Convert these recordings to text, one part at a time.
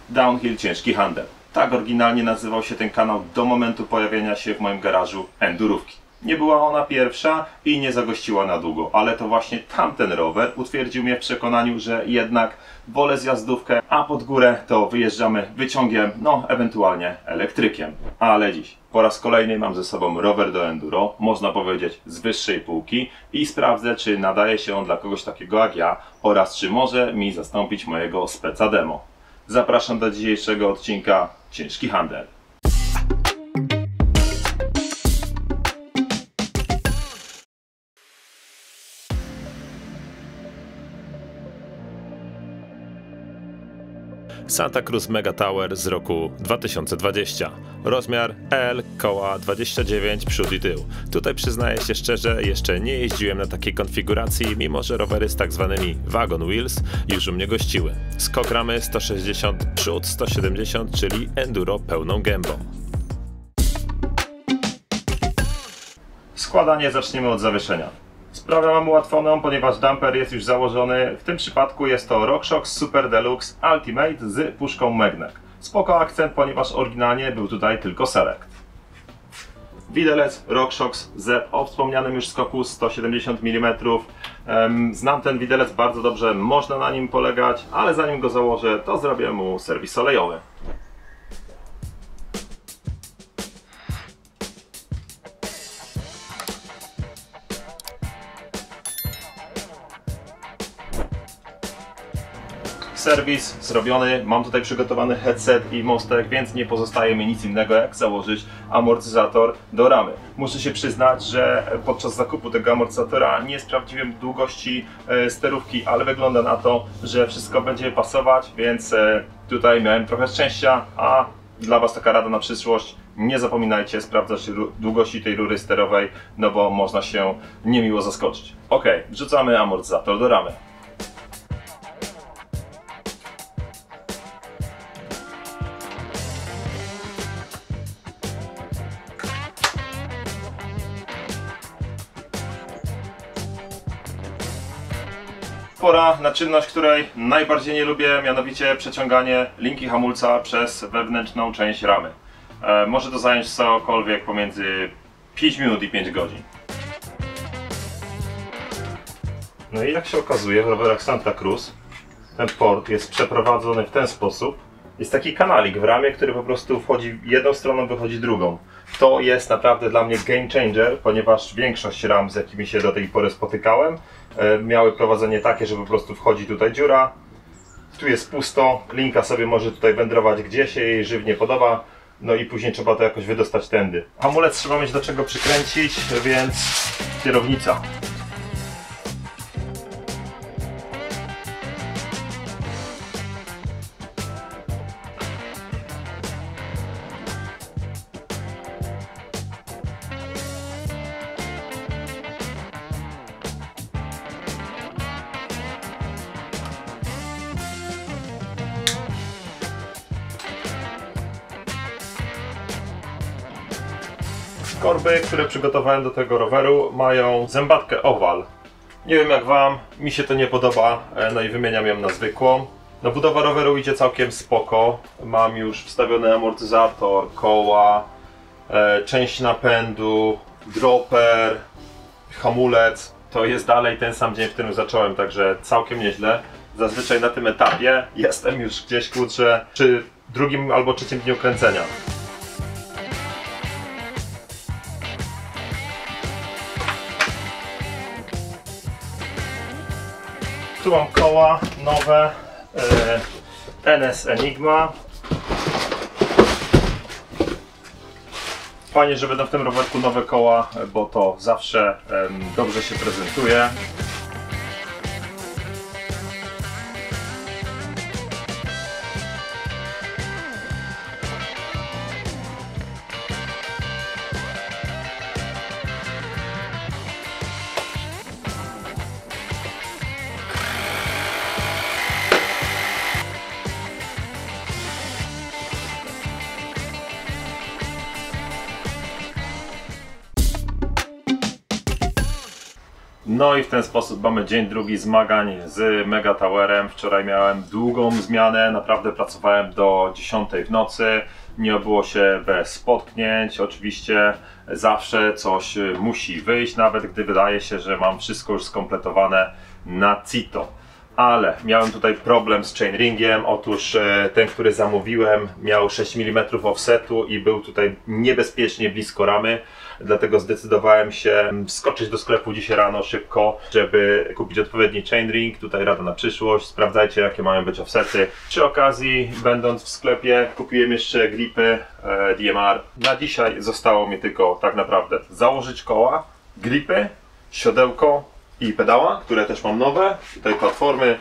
Downhill Ciężki Handel. Tak oryginalnie nazywał się ten kanał do momentu pojawienia się w moim garażu endurówki. Nie była ona pierwsza i nie zagościła na długo, ale to właśnie tamten rower utwierdził mnie w przekonaniu, że jednak wolę zjazdówkę, a pod górę to wyjeżdżamy wyciągiem, no ewentualnie elektrykiem. Ale dziś po raz kolejny mam ze sobą rower do enduro, można powiedzieć z wyższej półki i sprawdzę, czy nadaje się on dla kogoś takiego jak ja oraz czy może mi zastąpić mojego speca demo. Zapraszam do dzisiejszego odcinka Ciężki Handel. Santa Cruz Mega Tower z roku 2020. Rozmiar L, koła 29, przód i tył. Tutaj przyznaję się szczerze, jeszcze nie jeździłem na takiej konfiguracji, mimo że rowery z tak zwanymi wagon wheels już u mnie gościły. Skok ramy 160, przód 170, czyli enduro pełną gębą. Składanie zaczniemy od zawieszenia. Sprawę mam ułatwioną, ponieważ damper jest już założony. W tym przypadku jest to RockShox Super Deluxe Ultimate z puszką Megnek. Spoko akcent, ponieważ oryginalnie był tutaj tylko Select. Widelec RockShox Z o wspomnianym już skoku 170 mm. Znam ten widelec bardzo dobrze, można na nim polegać, ale zanim go założę, to zrobię mu serwis olejowy. Serwis zrobiony, mam tutaj przygotowany headset i mostek, więc nie pozostaje mi nic innego jak założyć amortyzator do ramy. Muszę się przyznać, że podczas zakupu tego amortyzatora nie sprawdziłem długości sterówki, ale wygląda na to, że wszystko będzie pasować, więc tutaj miałem trochę szczęścia, a dla Was taka rada na przyszłość: nie zapominajcie sprawdzać długości tej rury sterowej, no bo można się niemiło zaskoczyć. Ok, wrzucamy amortyzator do ramy. Pora na czynność, której najbardziej nie lubię, mianowicie przeciąganie linki hamulca przez wewnętrzną część ramy. Może to zająć cokolwiek pomiędzy 5 minut i 5 godzin. No i jak się okazuje, w rowerach Santa Cruz ten port jest przeprowadzony w ten sposób. Jest taki kanalik w ramie, który po prostu wchodzi jedną stroną, wychodzi drugą. To jest naprawdę dla mnie game changer, ponieważ większość ram, z jakimi się do tej pory spotykałem, miały prowadzenie takie, że po prostu wchodzi tutaj dziura, tu jest pusto, linka sobie może tutaj wędrować gdzie się jej żywnie podoba, no i później trzeba to jakoś wydostać tędy. Hamulec trzeba mieć do czego przykręcić, więc kierownica. Korby, które przygotowałem do tego roweru, mają zębatkę owal. Nie wiem jak Wam, mi się to nie podoba, no i wymieniam ją na zwykłą. No, budowa roweru idzie całkiem spoko. Mam już wstawiony amortyzator, koła, część napędu, dropper, hamulec. To jest dalej ten sam dzień, w którym zacząłem, także całkiem nieźle. Zazwyczaj na tym etapie jestem już gdzieś, kurczę, przy drugim albo trzecim dniu kręcenia. Tu mam koła nowe NS Enigma. Fajnie, że będą w tym rowerku nowe koła, bo to zawsze dobrze się prezentuje. No i w ten sposób mamy dzień drugi zmagań z Mega Towerem. Wczoraj miałem długą zmianę, naprawdę pracowałem do 10 w nocy. Nie obyło się bez potknięć. Oczywiście zawsze coś musi wyjść, nawet gdy wydaje się, że mam wszystko już skompletowane na CITO. Ale miałem tutaj problem z chainringiem. Otóż ten, który zamówiłem, miał 6 mm offsetu i był tutaj niebezpiecznie blisko ramy. Dlatego zdecydowałem się wskoczyć do sklepu dzisiaj rano szybko, żeby kupić odpowiedni chainring. Tutaj rada na przyszłość. Sprawdzajcie, jakie mają być offsety. Przy okazji, będąc w sklepie, kupiłem jeszcze gripy DMR. Na dzisiaj zostało mi tylko tak naprawdę założyć koła, gripy, siodełko i pedała, które też mam nowe. Tutaj platformy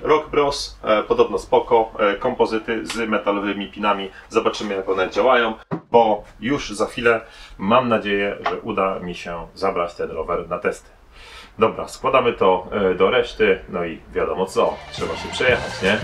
Rock Bros, podobno spoko, kompozyty z metalowymi pinami. Zobaczymy, jak one działają, bo już za chwilę mam nadzieję, że uda mi się zabrać ten rower na testy. Dobra, składamy to do reszty, no i wiadomo co, trzeba się przejechać, nie?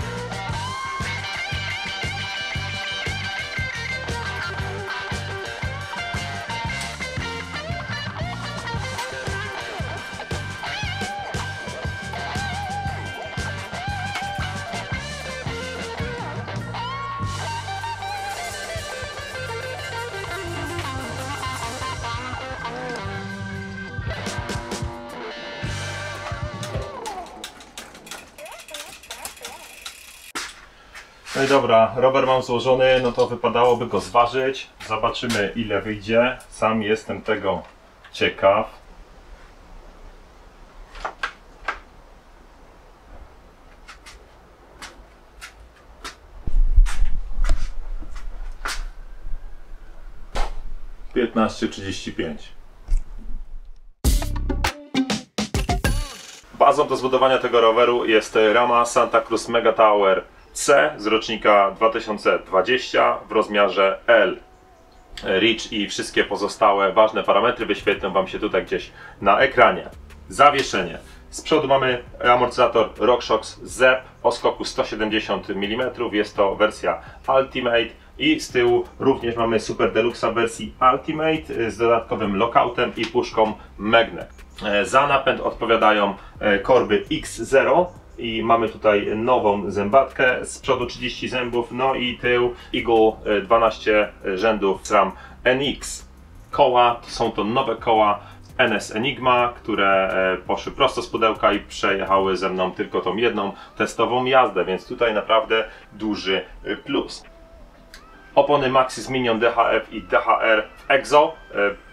No i dobra, rower mam złożony, no to wypadałoby go zważyć. Zobaczymy, ile wyjdzie. Sam jestem tego ciekaw. $15,35. Bazą do zbudowania tego roweru jest rama Santa Cruz Mega Tower C z rocznika 2020 w rozmiarze L. Reach i wszystkie pozostałe ważne parametry wyświetlą Wam się tutaj gdzieś na ekranie. Zawieszenie. Z przodu mamy amortyzator RockShox ZEP o skoku 170 mm. Jest to wersja Ultimate. I z tyłu również mamy Super Deluxe w wersji Ultimate z dodatkowym lockoutem i puszką Magnet. Za napęd odpowiadają korby X0 i mamy tutaj nową zębatkę, z przodu 30 zębów, no i tył Eagle 12 rzędów SRAM NX. Koła, są to nowe koła NS Enigma, które poszły prosto z pudełka i przejechały ze mną tylko tą jedną testową jazdę, więc tutaj naprawdę duży plus. Opony Maxxis Minion DHF i DHR w Exo.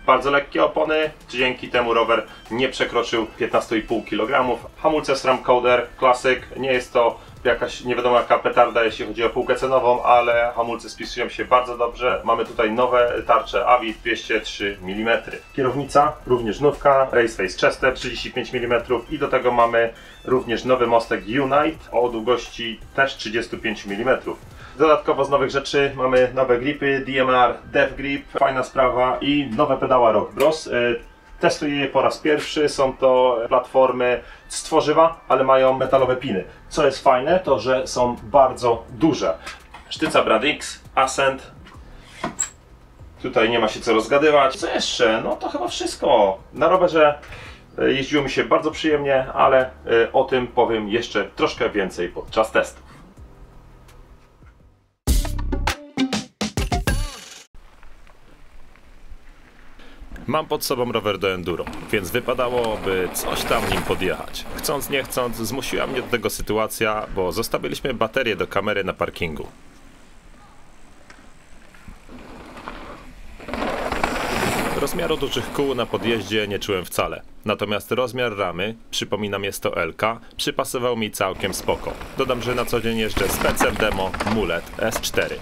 Bardzo lekkie opony, dzięki temu rower nie przekroczył 15,5 kg. Hamulce SRAM Coder Classic. Nie jest to jakaś nie wiadomo jaka petarda, jeśli chodzi o półkę cenową, ale hamulce spisują się bardzo dobrze. Mamy tutaj nowe tarcze AVI 203 mm. Kierownica również nówka, Raceface Chester 35 mm i do tego mamy również nowy mostek Unite o długości też 35 mm. Dodatkowo z nowych rzeczy mamy nowe gripy DMR Dev Grip, fajna sprawa, i nowe pedała Rock Bros. Testuję je po raz pierwszy, są to platformy z tworzywa, ale mają metalowe piny. Co jest fajne, to że są bardzo duże. Sztyca Brad X, Ascent. Tutaj nie ma się co rozgadywać. Co jeszcze? No to chyba wszystko. Na rowerze jeździło mi się bardzo przyjemnie, ale o tym powiem jeszcze troszkę więcej podczas testu. Mam pod sobą rower do enduro, więc wypadałoby coś tam nim podjechać. Chcąc nie chcąc, zmusiła mnie do tego sytuacja, bo zostawiliśmy baterię do kamery na parkingu. Rozmiaru dużych kół na podjeździe nie czułem wcale, natomiast rozmiar ramy, przypominam jest to LK, przypasował mi całkiem spoko. Dodam, że na co dzień jeżdżę specem demo Mulet S4.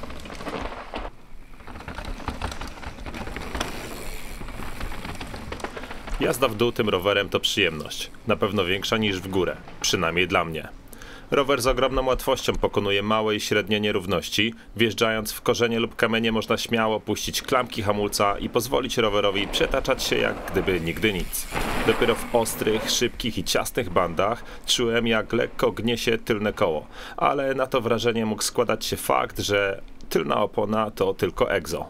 Jazda w dół tym rowerem to przyjemność, na pewno większa niż w górę, przynajmniej dla mnie. Rower z ogromną łatwością pokonuje małe i średnie nierówności. Wjeżdżając w korzenie lub kamienie można śmiało puścić klamki hamulca i pozwolić rowerowi przetaczać się jak gdyby nigdy nic. Dopiero w ostrych, szybkich i ciasnych bandach czułem, jak lekko gnie się tylne koło, ale na to wrażenie mógł składać się fakt, że tylna opona to tylko Exo.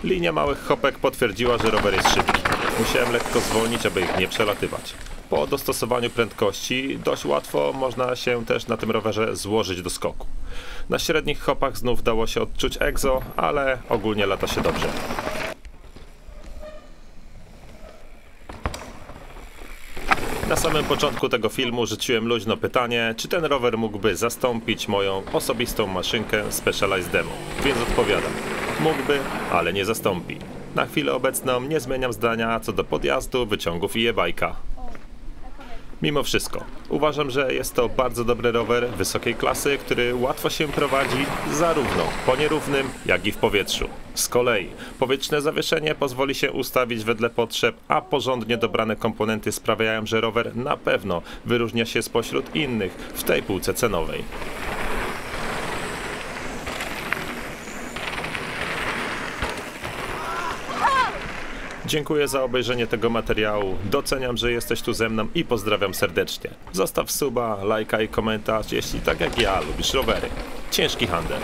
Linia małych chopek potwierdziła, że rower jest szybki. Musiałem lekko zwolnić, aby ich nie przelatywać. Po dostosowaniu prędkości dość łatwo można się też na tym rowerze złożyć do skoku. Na średnich hopach znów dało się odczuć egzo, ale ogólnie lata się dobrze. Na samym początku tego filmu rzuciłem luźno pytanie, czy ten rower mógłby zastąpić moją osobistą maszynkę Specialized Demo, więc odpowiadam. Mógłby, ale nie zastąpi. Na chwilę obecną nie zmieniam zdania co do podjazdu, wyciągów i e-bike'a. Mimo wszystko, uważam, że jest to bardzo dobry rower wysokiej klasy, który łatwo się prowadzi zarówno po nierównym, jak i w powietrzu. Z kolei powietrzne zawieszenie pozwoli się ustawić wedle potrzeb, a porządnie dobrane komponenty sprawiają, że rower na pewno wyróżnia się spośród innych w tej półce cenowej. Dziękuję za obejrzenie tego materiału, doceniam, że jesteś tu ze mną i pozdrawiam serdecznie. Zostaw suba, lajka i komentarz, jeśli tak jak ja lubisz rowery. Ciężki handel.